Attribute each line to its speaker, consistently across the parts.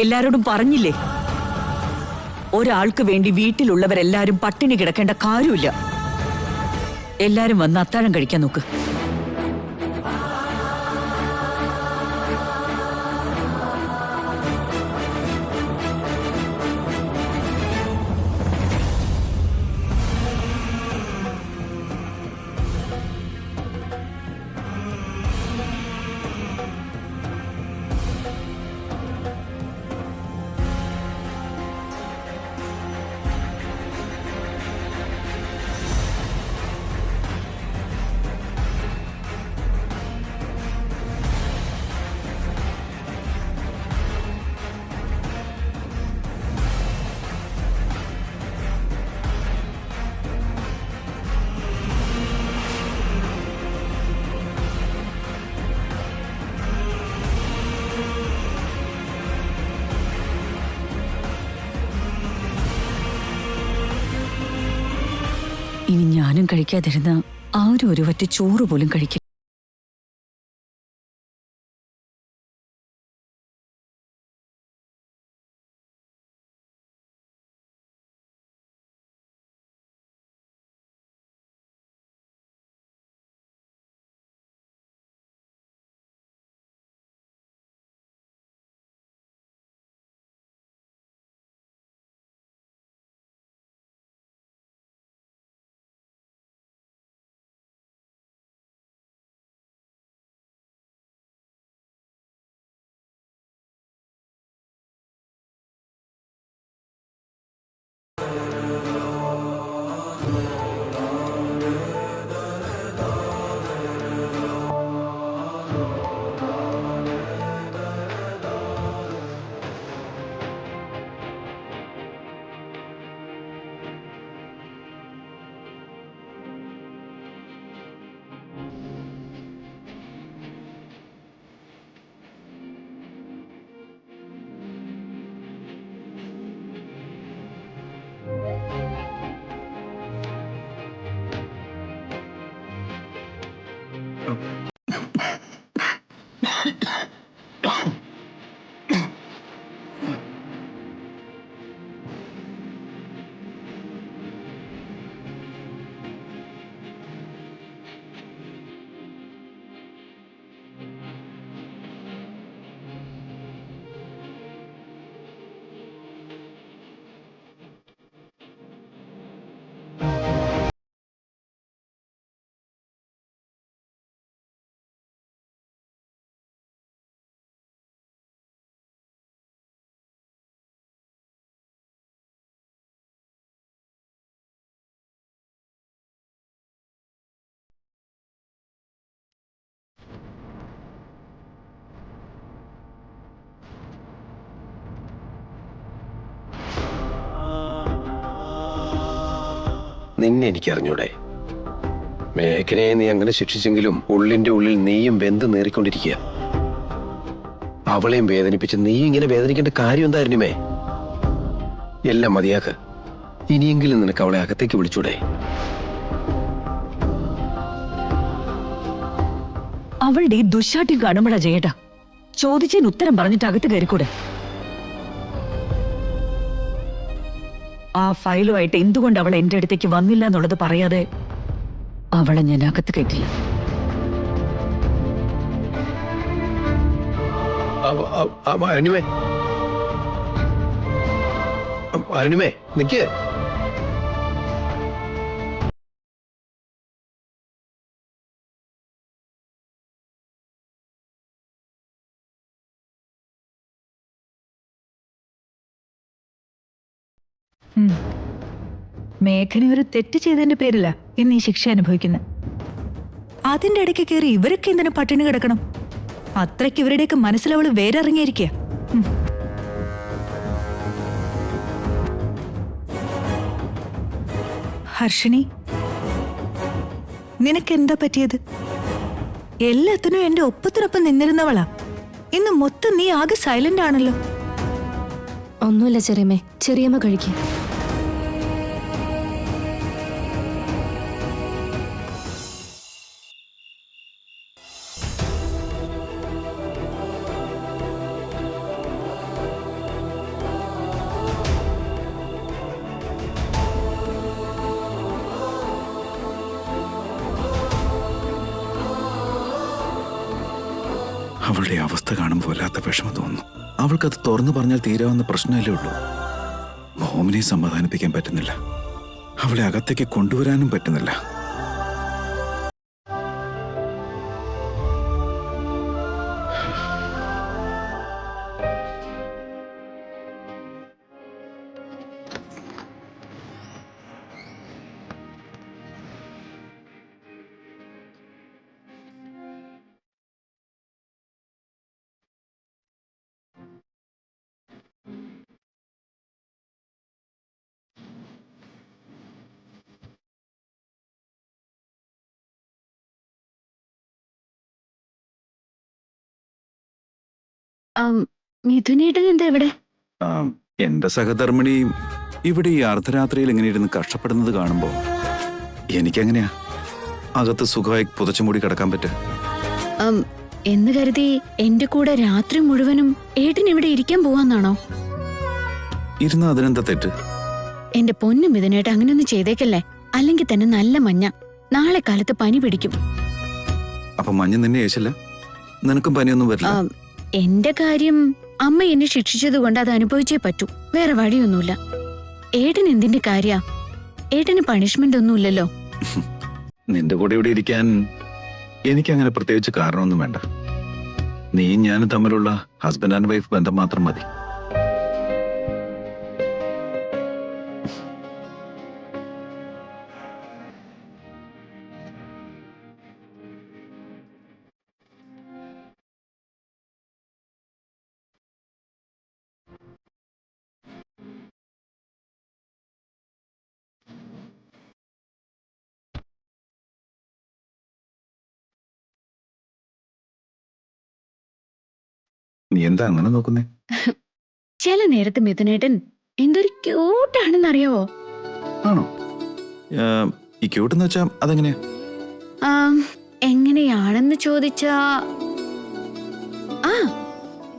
Speaker 1: എല്ലാരോടും പറഞ്ഞില്ലേ? ഒരാൾക്ക് വേണ്ടി വീട്ടിലുള്ളവരെല്ലാരും പട്ടിണി കിടക്കേണ്ട കാര്യമില്ല. എല്ലാരും വന്ന് അത്താഴം കഴിക്കാൻ നോക്ക്. ഇനി ഞാനും കഴിക്കാതിരുന്ന ആരും ഒരു വറ്റ് ചോറ് പോലും കഴിക്കില്ല.
Speaker 2: നിന്നെ എനിക്കറിഞ്ഞൂടെ? മേഘനയെ നീ അങ്ങനെ ശിക്ഷിച്ചെങ്കിലും ഉള്ളിന്റെ ഉള്ളിൽ നീയും വെന്ത് നേറിക്കൊണ്ടിരിക്കുക. അവളെയും വേദനിപ്പിച്ച് നീയും ഇങ്ങനെ വേദനിക്കേണ്ട കാര്യം എന്തായിരുന്നുമേ? എല്ലാം മതിയാക്ക്. ഇനിയെങ്കിലും നിനക്ക് അവളെ അകത്തേക്ക് വിളിച്ചൂടെ?
Speaker 1: അവളുടെ ഈ ദുശാഠ്യം കാണുമ്പോഴാ ജയേട്ടാ ചോദിച്ചതിന് ഉത്തരം പറഞ്ഞിട്ട് അകത്ത് കയറിക്കൂടെ? ആ ഫയലുമായിട്ട് എന്തുകൊണ്ട് അവൾ എന്റെ അടുത്തേക്ക് വന്നില്ല എന്നുള്ളത് പറയാതെ അവളെ ഞാൻ അകത്ത് കയറ്റില്ല.
Speaker 2: അരുണിമേ നിക്ക്.
Speaker 3: മേഘന ഒരു തെറ്റ് ചെയ്തതിന്റെ പേരില്ല ഇന്ന് ഈ ശിക്ഷ അനുഭവിക്കുന്നത്. അതിന്റെ ഇടയ്ക്ക് കയറി ഇവരൊക്കെ എന്തിനാ പട്ടിണി കിടക്കണം? അത്രയ്ക്ക് ഇവരുടെയൊക്കെ മനസ്സിലവള് വേറെ ഇറങ്ങിയിരിക്കുക. ഹർഷിനി, നിനക്കെന്താ പറ്റിയത്? എല്ലാത്തിനും എന്റെ ഒപ്പത്തിനൊപ്പം നിന്നിരുന്നവളാ. ഇന്ന് മൊത്തം നീ ആകെ സൈലന്റ് ആണല്ലോ.
Speaker 4: ഒന്നുമില്ല ചെറിയമ്മേ, ചെറിയമ്മ കഴിക്കും.
Speaker 5: അവളുടെ അവസ്ഥ കാണുമ്പോൾ വല്ലാത്ത വിഷമം തോന്നുന്നു. അവൾക്കത് തുറന്നു പറഞ്ഞാൽ തീരാവുന്ന പ്രശ്നമല്ലേ ഉള്ളൂ. മോമിനെ സമാധാനിപ്പിക്കാൻ പറ്റുന്നില്ല, അവളെ അകത്തേക്ക് കൊണ്ടുവരാനും പറ്റുന്നില്ല.
Speaker 1: മിഥുനേട്ടൻ എന്താ ഇവിടെ?
Speaker 5: എന്റെ സഹധർമ്മിണി ഇവിടെ ഈ അർദ്ധരാത്രിയിൽ ഇങ്ങനെ ഇരുന്ന് കഷ്ടപ്പെടുന്നത് കാണുമ്പോ എനിക്കെങ്ങനെയാ അകത്ത് സുഖമായി പുതച്ചുമൂടി കിടക്കാൻ പറ്റുക?
Speaker 6: എന്ന് കരുതി എന്റെ കൂടെ രാത്രി മുഴുവനും ഏട്ടൻ ഇവിടെ ഇരിക്കാൻ പോവാന്നാണോ?
Speaker 5: ഇരുന്ന് അതിനെന്താ തെറ്റ്?
Speaker 6: എന്റെ പൊന്നും ഇതിനേട്ട് അങ്ങനെയൊന്നും ചെയ്തേക്കല്ലേ, അല്ലെങ്കിൽ തന്നെ നല്ല മഞ്ഞ, നാളെ കാലത്ത് പനി പിടിക്കും.
Speaker 5: അപ്പൊ മഞ്ഞ് നിന്നെ ഏശില്ല? നിനക്കും പനിയൊന്നും വരില്ല?
Speaker 6: എന്റെ കാര്യം അമ്മ എന്നെ ശിക്ഷിച്ചത് കൊണ്ട് അത് അനുഭവിച്ചേ പറ്റൂ, വേറെ വഴിയൊന്നുമില്ല. ഏട്ടൻ എന്തിന്റെ കാര്യ? ഏട്ടന് പണിഷ്മെന്റ് ഒന്നുമില്ലല്ലോ.
Speaker 5: നിന്റെ കൂടെ ഇവിടെ ഇരിക്കാൻ എനിക്കങ്ങനെ പ്രത്യേകിച്ച് കാരണമൊന്നും വേണ്ട. നീയും ഞാനും തമ്മിലുള്ള ഹസ്ബൻഡ് ആൻഡ് വൈഫ് ബന്ധം മാത്രം മതി. നീ എന്താ അങ്ങനെ നോക്കുന്നേ?
Speaker 6: ചില നേരത്ത് മിഥുനേട്ടൻ എന്തൊരു ക്യൂട്ടാണെന്നറിയാവോ?
Speaker 5: ആണോ? ഈ ക്യൂട്ടെന്ന് വെച്ചാ അതെങ്ങനെയാ?
Speaker 6: എങ്ങനെയാണെന്ന് ചോദിച്ചാ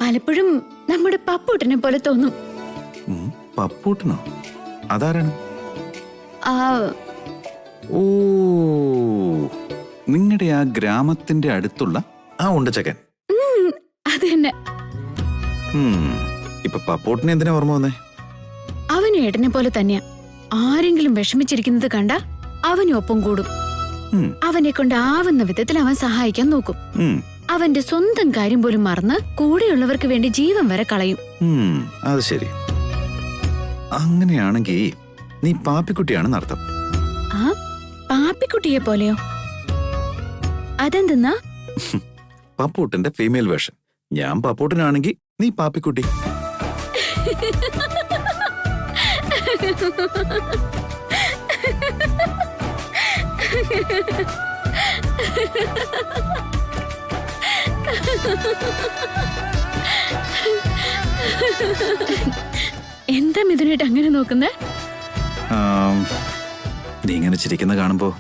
Speaker 6: പലപ്പോഴും നമ്മുടെ പപ്പൂട്ടനെ പോലെ തോന്നും.
Speaker 5: പപ്പൂട്ടനോ? അതാരാണ്? ഓ, നിങ്ങളുടെ ആ ഗ്രാമത്തിന്റെ അടുത്തുള്ള ആ ഉണ്ടച്ചക്കൻ?
Speaker 6: അത് തന്നെ.
Speaker 5: ഇപ്പൊ പപ്പൂട്ടനെ എന്തിനാ ഓർമ്മ വന്നേ?
Speaker 6: അവനും ഏട്ടനെ പോലെ തന്നെയാ. ആരെങ്കിലും വിഷമിച്ചിരിക്കുന്നത് കണ്ട അവനും ഒപ്പം കൂടും. അവനെ കൊണ്ട് ആവുന്ന വിധത്തിൽ അവൻ സഹായിക്കാൻ നോക്കും. അവന്റെ സ്വന്തം കാര്യം പോലും മറന്ന് കൂടെയുള്ളവർക്ക് വേണ്ടി ജീവൻ വരെ കളയും.
Speaker 5: അത് ശരി. അങ്ങനെയാണെങ്കിൽ നീ പാപ്പിക്കുട്ടിയാണെന്ന് അർത്ഥം.
Speaker 6: പാപ്പിക്കുട്ടിയെ പോലെയോ? അതെന്തെന്നാ?
Speaker 5: പപ്പൂട്ടന്റെ ഫീമെയിൽ വേർഷൻ. ഞാൻ പപ്പൂട്ടനാണെങ്കിൽ നീ പാപ്പിക്കുട്ടി.
Speaker 6: എന്താ മിഥുനായിട്ട് അങ്ങനെ നോക്കുന്നേ?
Speaker 5: നീ ഇങ്ങനെ ചിരിക്കുന്ന കാണുമ്പോ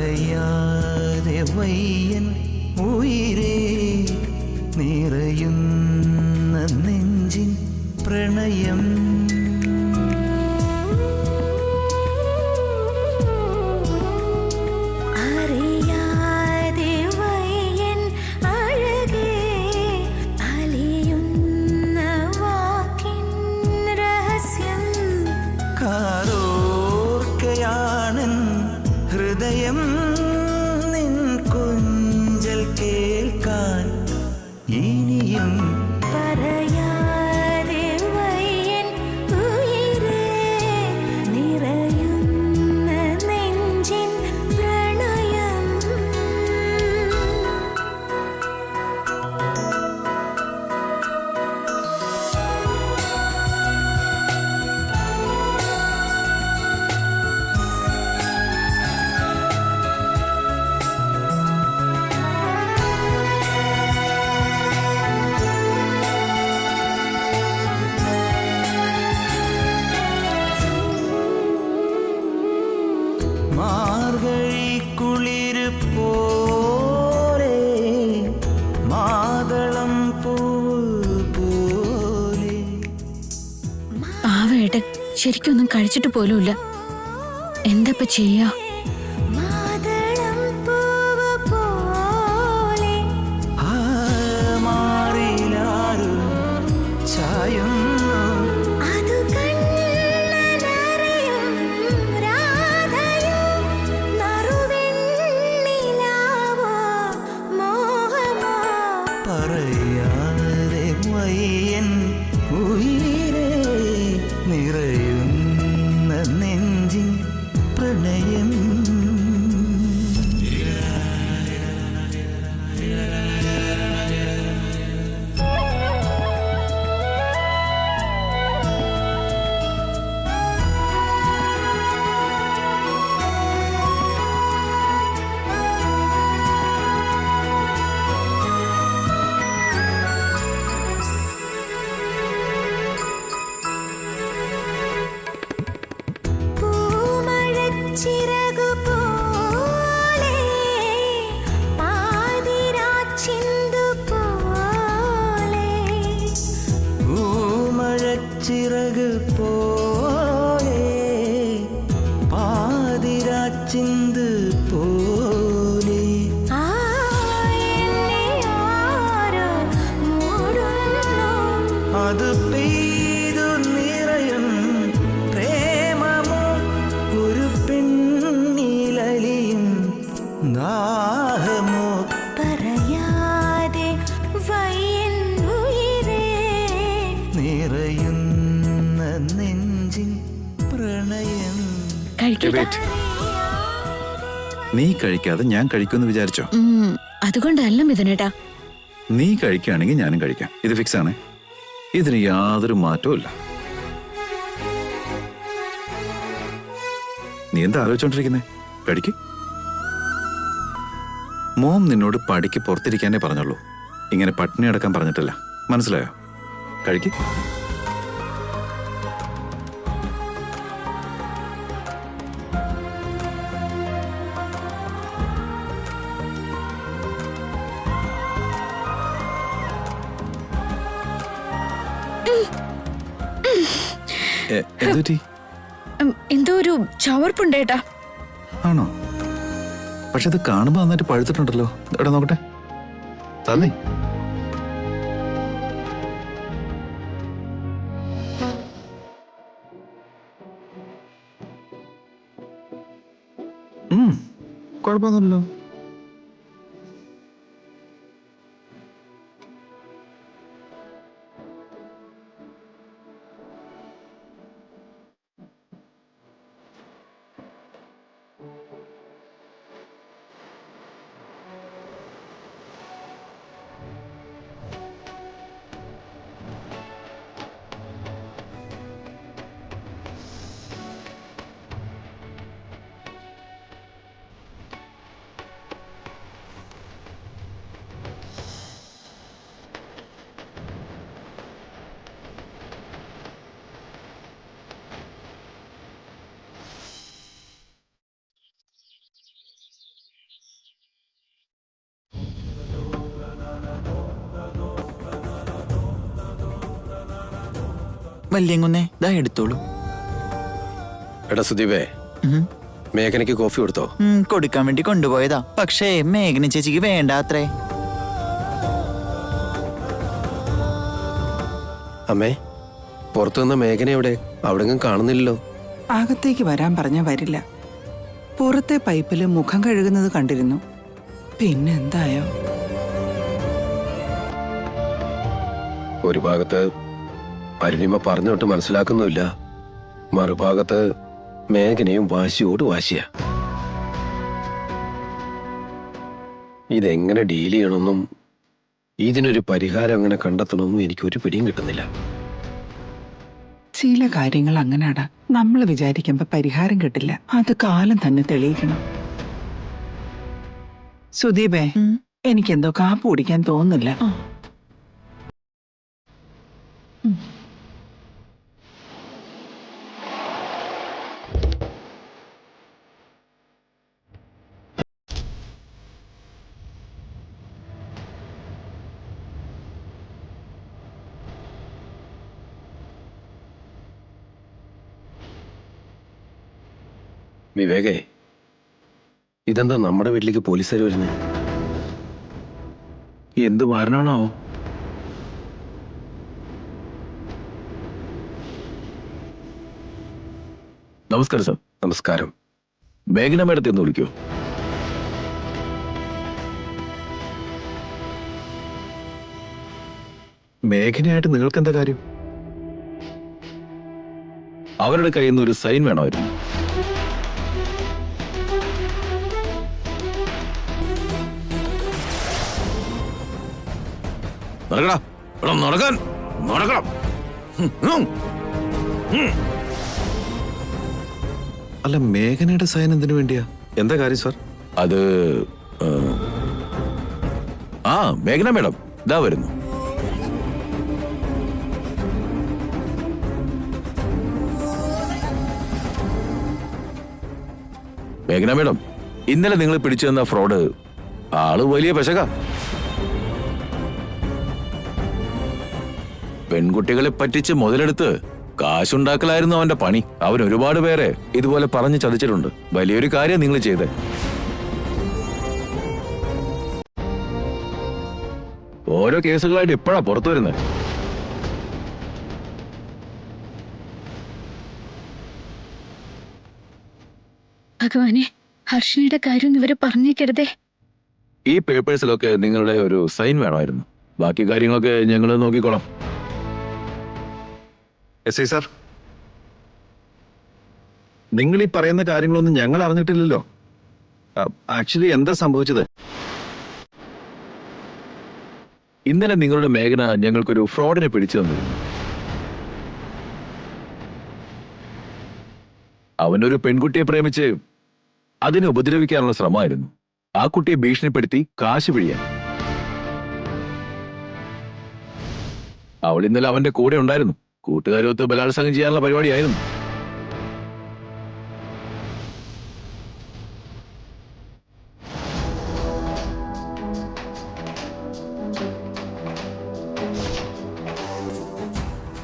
Speaker 7: പറയാതെ വയ്യൻ ഉയിരേ നിറയുന്ന നെഞ്ചിൻ പ്രണയം
Speaker 8: അറിയാതെ വയ്യൻ അഴകേ അലിയുന്ന വാക്കിൻ രഹസ്യം
Speaker 7: കാതോർക്കയാണൻ ഹൃദയം
Speaker 6: ശരിക്കൊന്നും കഴിച്ചിട്ട് പോലുമില്ല. എന്താ ചെയ്യാ?
Speaker 8: മാതളം പൂവ് പോലെ
Speaker 7: ആ മാറിലാരും ചായുന്നു
Speaker 8: അതു കണ്ണനറിയും രാധയോ നറുവെണ്ണിലാവോ മോഹമോ
Speaker 7: പറയാതെ വയ്യൻ ഉയിരേ നിറയുന്ന നെഞ്ചിൻ പ്രണയം
Speaker 8: പൂമഴച്ചിറകു പോലെ പാതിരാച്ചിന്തു പോലെ
Speaker 7: പൂമഴച്ചിറക് പോലെ പാതിരാച്ചിന്ത് പോലെ
Speaker 8: ആ എന്നെ ആരോ മൂടുന്നു
Speaker 7: അത് പെയ്തു നിറയും പ്രേമമോ ഒരു പെണ്ണിലലിയും ദാഹമോ
Speaker 8: പറയാതെ വയ്യൻ ഉയിരേ
Speaker 7: നിറയുന്ന നെഞ്ചിൻ പ്രണയം.
Speaker 6: കഴിക്കട്ടെ?
Speaker 5: നീ കഴിക്കാതെ ഞാൻ കഴിക്കുമെന്ന് വിചാരിച്ചോ?
Speaker 6: അതുകൊണ്ടല്ല മിഥുനേട്ടാ.
Speaker 5: നീ കഴിക്കുകയാണെങ്കിൽ ഞാനും കഴിക്കാം. ഇത് ഫിക്സ് ആണ്. ഇതിന് യാതൊരു മാറ്റവും ഇല്ല. നീ എന്താ ആലോചിച്ചോണ്ടിരിക്കുന്നേ? കഴിക്ക്. മോം നിന്നോട് പടിക്ക് പുറത്തിരിക്കാനേ പറഞ്ഞുള്ളൂ, ഇങ്ങനെ പട്ടിണി അടക്കാൻ പറഞ്ഞിട്ടില്ല. മനസ്സിലായോ? കഴിക്ക്. എന്തുപറ്റി?
Speaker 6: എന്തോ ഒരു ചവർപ്പുണ്ടേട്ടാ.
Speaker 5: ആണോ? പക്ഷെ ഇത് കാണുമ്പോ നന്നായിട്ട് പഴുത്തിട്ടുണ്ടല്ലോ. എവിടെ നോക്കട്ടെ. തന്നെ കുഴപ്പമൊന്നുമില്ലല്ലോ.
Speaker 9: വല്യങ്ങുന്നേ ദാ എടുത്തോളൂ.
Speaker 2: എടാ സുദീപേ, മേഘനയ്ക്ക് കോഫി കൊടുത്തോ?
Speaker 9: കൊടുക്കാൻ വേണ്ടി കൊണ്ടുപോയതാ. പക്ഷേ മേഘന ചേച്ചിക്ക് വേണ്ട അത്രേ.
Speaker 2: അമ്മേ, പുറത്തു നിന്ന മേഘന എവിടെ? അവിടെങ്ങും കാണുന്നില്ലല്ലോ.
Speaker 10: അകത്തേക്ക് വരാൻ പറഞ്ഞ വരില്ല. പുറത്തെ പൈപ്പില് മുഖം കഴുകുന്നത് കണ്ടിരുന്നു. പിന്നെന്തായോ?
Speaker 2: ഒരു ഭാഗത്ത് അരുണിമ പറഞ്ഞോട്ട് മനസ്സിലാക്കുന്നുമില്ല, മറുഭാഗത്ത് മേഘനയും വാശിയോട് വാശിയാ. ഇതെങ്ങനെ ഡീൽ ചെയ്യണമെന്നും ഇതിനൊരു പരിഹാരം അങ്ങനെ കണ്ടെത്തണമെന്നും എനിക്കൊരു പിടിയും കിട്ടുന്നില്ല.
Speaker 10: ചില കാര്യങ്ങൾ അങ്ങനാടാ. നമ്മൾ വിചാരിക്കുമ്പോ പരിഹാരം കിട്ടില്ല. അത് കാലം തന്നെ തെളിയിക്കണം. സുദീപേ, എനിക്കെന്തോ കാപ്പ് കുടിക്കാൻ തോന്നുന്നില്ല.
Speaker 2: വിവേകേ, ഇതെന്താ നമ്മുടെ വീട്ടിലേക്ക് പോലീസുകാർ വരുന്നത്? എന്ത് മാറണാണോ?
Speaker 11: നമസ്കാരം സാർ.
Speaker 2: നമസ്കാരം.
Speaker 11: മേഘന മേഡത്തെ ഒന്ന് വിളിക്കൂ.
Speaker 5: മേഘനയായിട്ട് നിങ്ങൾക്ക് എന്താ കാര്യം?
Speaker 11: അവരുടെ കയ്യിൽ നിന്ന് ഒരു സൈൻ വേണമായിരുന്നു. നടക്കടാ, ഇവിടെ നടക്കാൻ, നടക്കണം.
Speaker 5: അല്ല, മേഘനയുടെ സൈൻ എന്തിനു വേണ്ടിയാ? എന്താ കാര്യം സാർ?
Speaker 11: അത് ആ മേഘന മേഡം ഇതാ വരുന്നു. മേഘന മേഡം, ഇന്നലെ നിങ്ങൾ പിടിച്ചു തന്ന ഫ്രോഡ് ആള് വലിയ പെശക. പെൺകുട്ടികളെ പറ്റിച്ച് മുതലെടുത്ത് കാശുണ്ടാക്കലായിരുന്നു അവന്റെ പണി. അവൻ ഒരുപാട് പേരെ ഇതുപോലെ പറഞ്ഞു ചതിച്ചിട്ടുണ്ട്. വലിയൊരു കാര്യം നിങ്ങൾ ചെയ്തേ. ഓരോ കേസുകളായിട്ട് ഇപ്പോഴാ പുറത്തു വരുന്നത്.
Speaker 6: ഭഗവാനെ, ഹർഷിനിയുടെ കാര്യം ഇവരെ പറഞ്ഞേക്കരുതേ.
Speaker 11: ഈ പേപ്പേഴ്സിലൊക്കെ നിങ്ങളുടെ ഒരു സൈൻ വേണമായിരുന്നു. ബാക്കി കാര്യങ്ങളൊക്കെ ഞങ്ങൾ നോക്കിക്കോളാം.
Speaker 5: എസ് ഐ സാർ, നിങ്ങൾ ഈ പറയുന്ന കാര്യങ്ങളൊന്നും ഞങ്ങൾ അറിഞ്ഞിട്ടില്ലല്ലോ. ആക്ച്വലി എന്താ സംഭവിച്ചത്?
Speaker 11: ഇന്നലെ നിങ്ങളുടെ മേഘന ഞങ്ങൾക്കൊരു ഫ്രോഡിനെ പിടിച്ചു തന്നിരുന്നു. അവനൊരു പെൺകുട്ടിയെ പ്രേമിച്ച് അതിനെ ഉപദ്രവിക്കാനുള്ള ശ്രമമായിരുന്നു. ആ കുട്ടിയെ ഭീഷണിപ്പെടുത്തി കാശ് പിഴിയാൻ. അവൾ ഇന്നലെ അവന്റെ കൂടെ ഉണ്ടായിരുന്നു. കൂട്ടുകാരൊത്ത് ബലാത്സംഗം ചെയ്യാനുള്ള പരിപാടിയായിരുന്നു.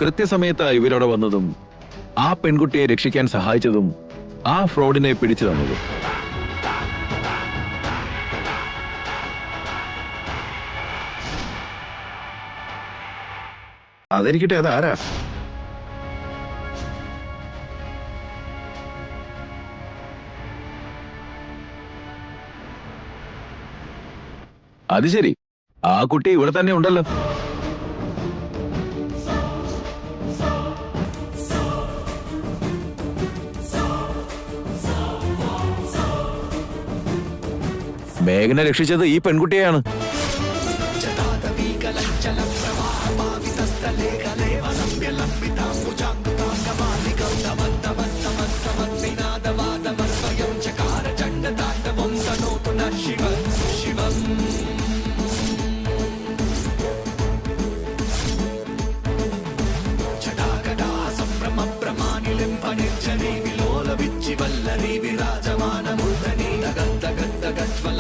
Speaker 11: കൃത്യസമയത്ത് ഇവരവിടെ വന്നതും ആ പെൺകുട്ടിയെ രക്ഷിക്കാൻ സഹായിച്ചതും ആ ഫ്രോഡിനെ പിടിച്ചു തന്നതും.
Speaker 5: അതെനിക്കട്ടെ, അതാരാ?
Speaker 11: അത് ശരി, ആ കുട്ടി ഇവിടെ തന്നെ ഉണ്ടല്ലോ. മേഘനെ രക്ഷിച്ചത് ഈ പെൺകുട്ടിയെയാണ്.
Speaker 7: సంభ్రమ ప్రమాణిలింపనిచ్చని విలోల విచ్చి వల్లరి విరాజ